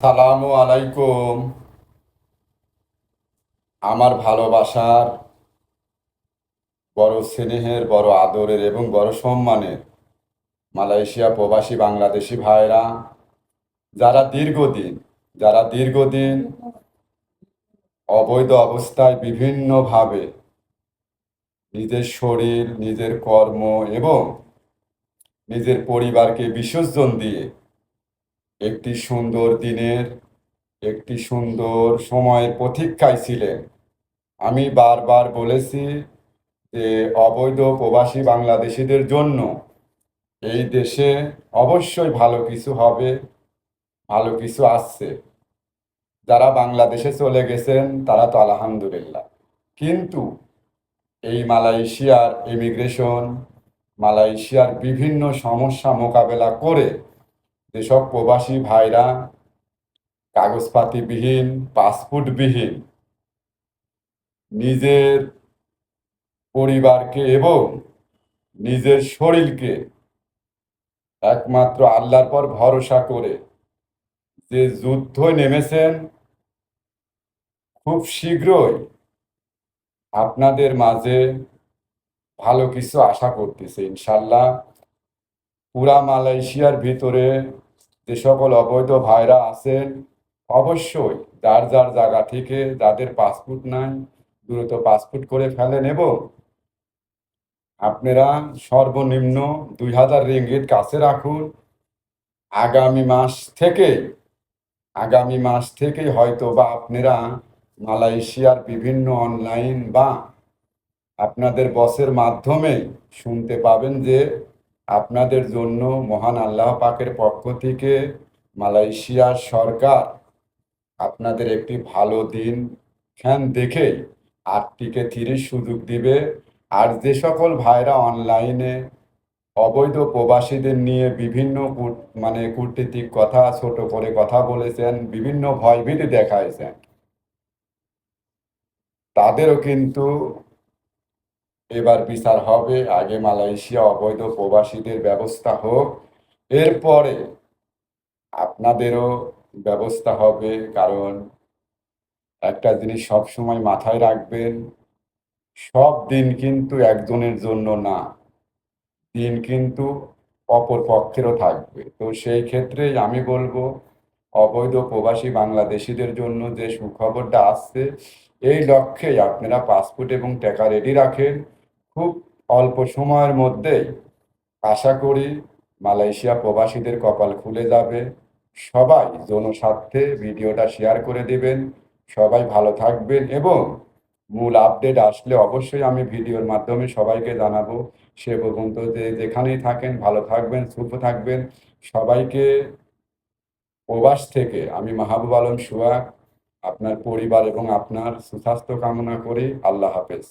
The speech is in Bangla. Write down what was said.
সালামু আলাইকুম। আমার ভালোবাসার, বড় স্নেহের, বড় আদরের এবং বড় সম্মানের মালয়েশিয়া প্রবাসী বাংলাদেশি ভাইরা, যারা দীর্ঘদিন যারা দীর্ঘদিন অবৈধ অবস্থায় বিভিন্নভাবে নিজের শরীর, নিজের কর্ম এবং নিজের পরিবারকে বিসর্জন দিয়ে একটি সুন্দর দিনের, একটি সুন্দর সময়ের প্রতীক্ষায় ছিলেন। আমি বারবার বলেছি যে অবৈধ প্রবাসী বাংলাদেশিদের জন্য এই দেশে অবশ্যই ভালো কিছু হবে, ভালো কিছু আসছে। যারা বাংলাদেশে চলে গেছেন তারা তো আলহামদুলিল্লাহ, কিন্তু এই মালয়েশিয়ার ইমিগ্রেশন, মালয়েশিয়ার বিভিন্ন সমস্যা মোকাবেলা করে যেসব প্রবাসী ভাইরা কাগজপাতিবিহীন, পাসপোর্টবিহীন নিজের পরিবারকে এবং নিজের শরীরকে একমাত্র আল্লাহর পর ভরসা করে যে যুদ্ধ নেমেছেন, খুব শীঘ্রই আপনাদের মাঝে ভালো কিছু আশা করতেছে ইনশাল্লাহ। পুরা মালয়েশিয়ার ভিতরে যে সকল অবৈধ ভাইরা আছেন, অবশ্যই যার যার জায়গা থেকে, যাদের পাসপোর্ট নাই, দ্রুত পাসপোর্ট করে ফেলেন এবং আপনারা সর্বনিম্ন 2000 রিঙ্গিত কাছে রাখুন। আগামী মাস থেকে হয়তো বা আপনারা মালয়েশিয়ার বিভিন্ন অনলাইন বা আপনাদের বসের মাধ্যমে শুনতে পাবেন যে আপনাদের জন্য মহান আল্লাহ পাকের পক্ষ থেকে মালয়েশিয়ার সরকার আপনাদের একটি ভালো দিন দেখেই 8 থেকে 30 সুযোগ দিবে। আর যে সকল ভাইরা অনলাইনে অবৈধ প্রবাসীদের নিয়ে বিভিন্ন কূটনীতিক কথা, ছোট করে কথা বলেছেন, বিভিন্ন ভয়ভীতি দেখাইছেন, তাদেরও কিন্তু এবার বিচার হবে। আগে মালয়েশিয়া অবৈধ প্রবাসীদের ব্যবস্থা হোক, এরপরে আপনাদেরও ব্যবস্থা হবে। কারণ একটা জিনিস সবসময় মাথায় রাখবেন, সব দিন কিন্তু একজনের জন্য না, দিন কিন্তু অপর পক্ষেরও থাকবে। তো সেই ক্ষেত্রেই আমি বলবো, অবৈধ প্রবাসী বাংলাদেশিদের জন্য যে সুখবরটা আসছে, এই লক্ষ্যেই আপনারা পাসপোর্ট এবং টাকা রেডি রাখেন। খুব অল্প সময়ের মধ্যেই আশা করি মালয়েশিয়া প্রবাসীদের কপাল খুলে যাবে। সবাই জনস্বার্থে ভিডিওটা শেয়ার করে দিবেন। সবাই ভালো থাকবেন এবং মূল আপডেট আসলে অবশ্যই আমি ভিডিওর মাধ্যমে সবাইকে জানাবো। সে পর্যন্ত যে যেখানেই থাকেন ভালো থাকবেন, সুস্থ থাকবেন। সবাইকে প্রবাস থেকে আমি মাহবুব আলম সোহাগ আপনার পরিবার এবং আপনার সুস্বাস্থ্য কামনা করি। আল্লাহ হাফেজ।